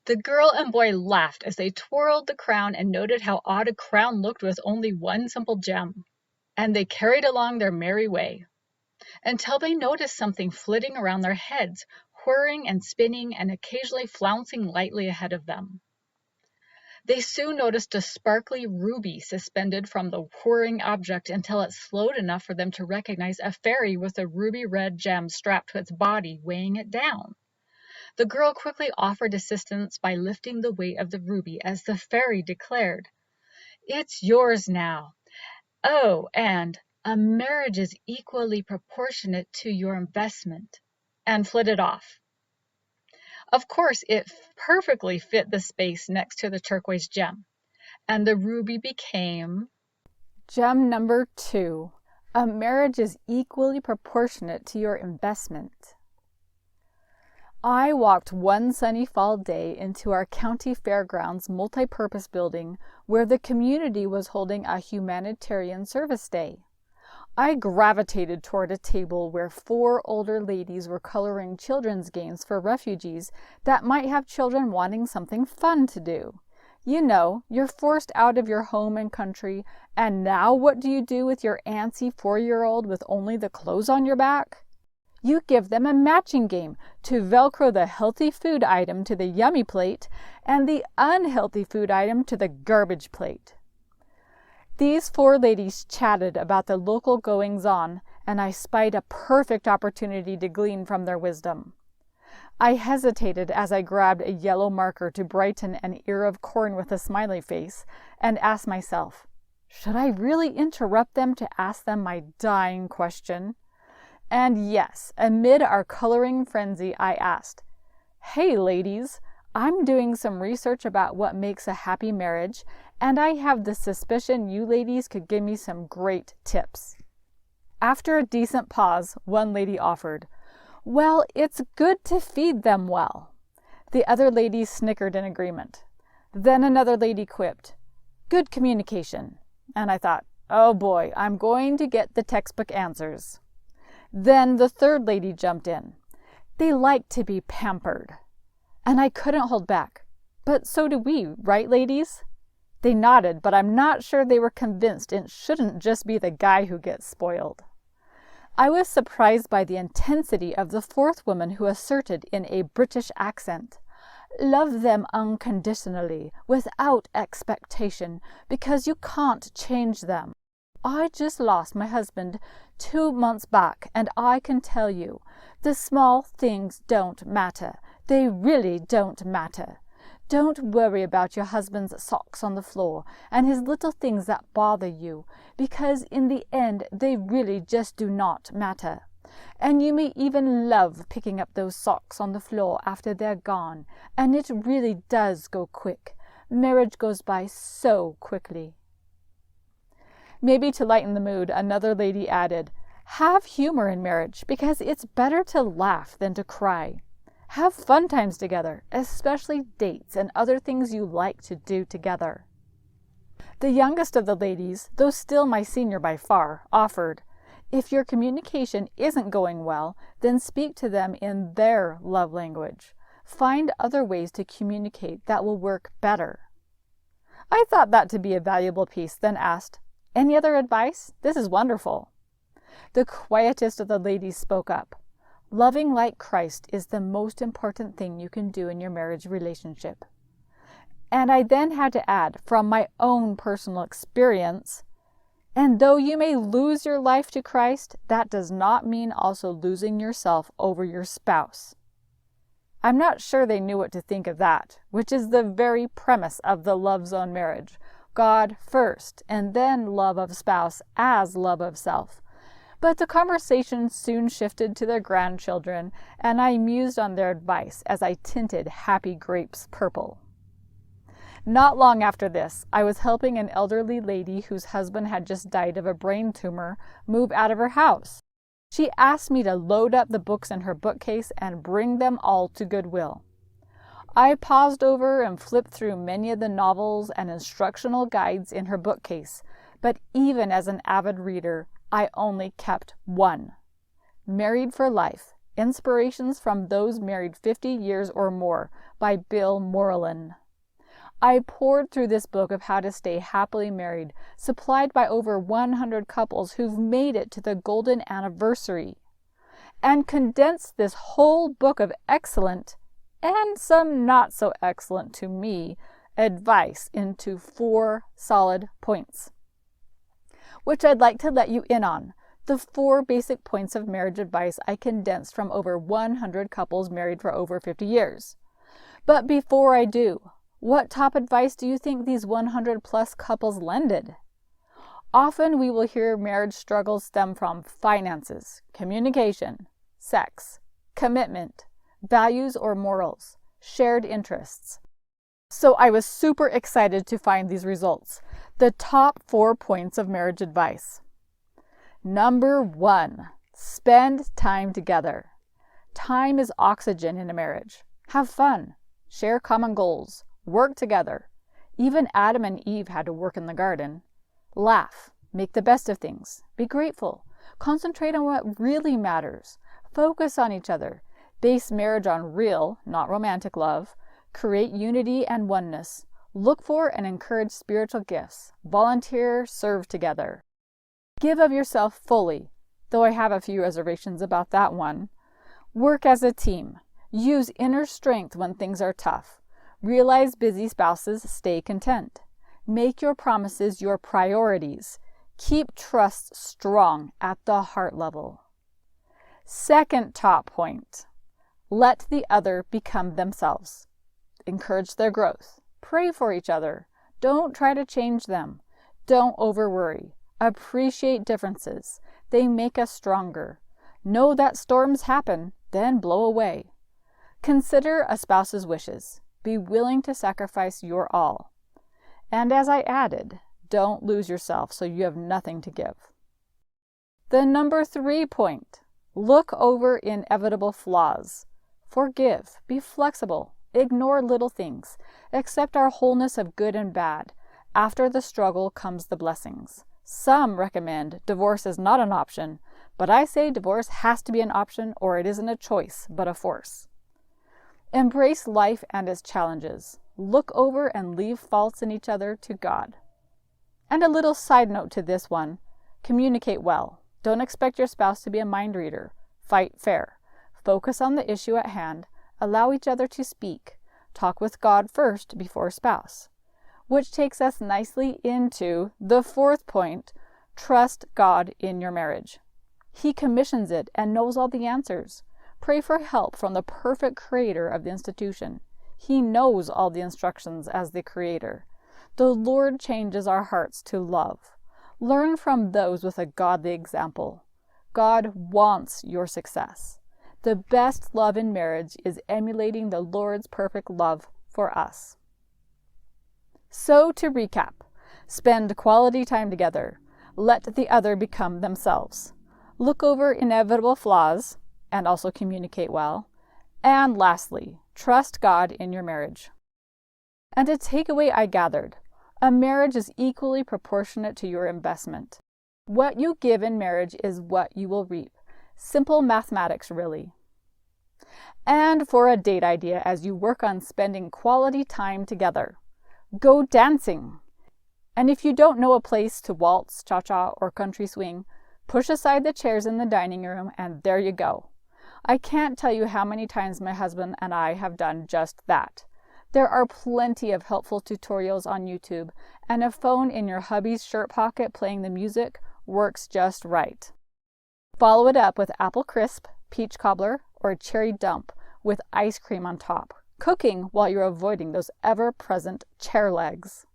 The girl and boy laughed as they twirled the crown and noted how odd a crown looked with only one simple gem. And they carried along their merry way, until they noticed something flitting around their heads, whirring and spinning and occasionally flouncing lightly ahead of them. They soon noticed a sparkly ruby suspended from the whirring object until it slowed enough for them to recognize a fairy with a ruby-red gem strapped to its body, weighing it down. The girl quickly offered assistance by lifting the weight of the ruby as the fairy declared, "It's yours now. Oh, and a marriage is equally proportionate to your investment," and flitted off. Of course, it perfectly fit the space next to the turquoise gem, and the ruby became Gem number 2. A marriage is equally proportionate to your investment. I walked one sunny fall day into our county fairgrounds multi-purpose building where the community was holding a humanitarian service day. I gravitated toward a table where 4 older ladies were coloring children's games for refugees that might have children wanting something fun to do. You know, you're forced out of your home and country, and now what do you do with your antsy 4-year-old with only the clothes on your back? You give them a matching game to Velcro the healthy food item to the yummy plate and the unhealthy food item to the garbage plate. These 4 ladies chatted about the local goings-on, and I spied a perfect opportunity to glean from their wisdom. I hesitated as I grabbed a yellow marker to brighten an ear of corn with a smiley face, and asked myself, should I really interrupt them to ask them my dying question? And yes, amid our coloring frenzy, I asked, "Hey ladies, I'm doing some research about what makes a happy marriage, and I have the suspicion you ladies could give me some great tips." After a decent pause, one lady offered, "Well, it's good to feed them well." The other ladies snickered in agreement. Then another lady quipped, "Good communication." And I thought, oh boy, I'm going to get the textbook answers. Then the third lady jumped in. "They like to be pampered." And I couldn't hold back. "But so do we, right, ladies?" They nodded, but I'm not sure they were convinced it shouldn't just be the guy who gets spoiled. I was surprised by the intensity of the fourth woman who asserted in a British accent, "Love them unconditionally, without expectation, because you can't change them. I just lost my husband 2 months back, and I can tell you, the small things don't matter. They really don't matter. Don't worry about your husband's socks on the floor and his little things that bother you, because in the end they really just do not matter. And you may even love picking up those socks on the floor after they're gone, and it really does go quick. Marriage goes by so quickly." Maybe to lighten the mood, another lady added, "Have humor in marriage, because it's better to laugh than to cry. Have fun times together, especially dates and other things you like to do together." The youngest of the ladies, though still my senior by far, offered, "If your communication isn't going well, then speak to them in their love language. Find other ways to communicate that will work better." I thought that to be a valuable piece, then asked, "Any other advice? This is wonderful." The quietest of the ladies spoke up. "Loving like Christ is the most important thing you can do in your marriage relationship." And I then had to add, from my own personal experience, "And though you may lose your life to Christ, that does not mean also losing yourself over your spouse." I'm not sure they knew what to think of that, which is the very premise of the Love Zone marriage. God first, and then love of spouse as love of self. But the conversation soon shifted to their grandchildren, and I mused on their advice as I tinted happy grapes purple. Not long after this, I was helping an elderly lady whose husband had just died of a brain tumor move out of her house. She asked me to load up the books in her bookcase and bring them all to Goodwill. I paused over and flipped through many of the novels and instructional guides in her bookcase, but even as an avid reader, I only kept one. Married for Life, Inspirations from Those Married 50 Years or More by Bill Moreland. I poured through this book of how to stay happily married, supplied by over 100 couples who've made it to the golden anniversary, and condensed this whole book of excellent, and some not so excellent to me, advice into 4 solid points, which I'd like to let you in on. The 4 basic points of marriage advice I condensed from over 100 couples married for over 50 years. But before I do, what top advice do you think these 100 plus couples lended? Often we will hear marriage struggles stem from finances, communication, sex, commitment, values or morals, shared interests. So I was super excited to find these results. The top 4 points of marriage advice. Number 1, spend time together. Time is oxygen in a marriage. Have fun, share common goals, work together. Even Adam and Eve had to work in the garden. Laugh, make the best of things, be grateful, concentrate on what really matters, focus on each other, base marriage on real, not romantic love, create unity and oneness, look for and encourage spiritual gifts, volunteer, serve together. Give of yourself fully, though I have a few reservations about that one. Work as a team. Use inner strength when things are tough. Realize busy spouses stay content. Make your promises your priorities. Keep trust strong at the heart level. Second top point. Let the other become themselves. Encourage their growth. Pray for each other. Don't try to change them. Don't overworry. Appreciate differences. They make us stronger. Know that storms happen, then blow away. Consider a spouse's wishes. Be willing to sacrifice your all. And as I added, don't lose yourself so you have nothing to give. The number 3 point. Look over inevitable flaws. Forgive. Be flexible. Ignore little things. Accept our wholeness of good and bad. After the struggle comes the blessings. Some recommend divorce is not an option, but I say divorce has to be an option or it isn't a choice, but a force. Embrace life and its challenges. Look over and leave faults in each other to God. And a little side note to this one, communicate well. Don't expect your spouse to be a mind reader. Fight fair. Focus on the issue at hand. Allow each other to speak. Talk with God first before spouse. Which takes us nicely into the 4th point, trust God in your marriage. He commissions it and knows all the answers. Pray for help from the perfect creator of the institution. He knows all the instructions as the creator. The Lord changes our hearts to love. Learn from those with a godly example. God wants your success. The best love in marriage is emulating the Lord's perfect love for us. So to recap, spend quality time together. Let the other become themselves. Look over inevitable flaws and also communicate well. And lastly, trust God in your marriage. And a takeaway I gathered, a marriage is equally proportionate to your investment. What you give in marriage is what you will reap. Simple mathematics, really. And for a date idea as you work on spending quality time together, go dancing. And if you don't know a place to waltz, cha-cha, or country swing, push aside the chairs in the dining room and there you go. I can't tell you how many times my husband and I have done just that. There are plenty of helpful tutorials on YouTube, and a phone in your hubby's shirt pocket playing the music works just right. Follow it up with apple crisp, peach cobbler, or cherry dump with ice cream on top, cooking while you're avoiding those ever-present chair legs.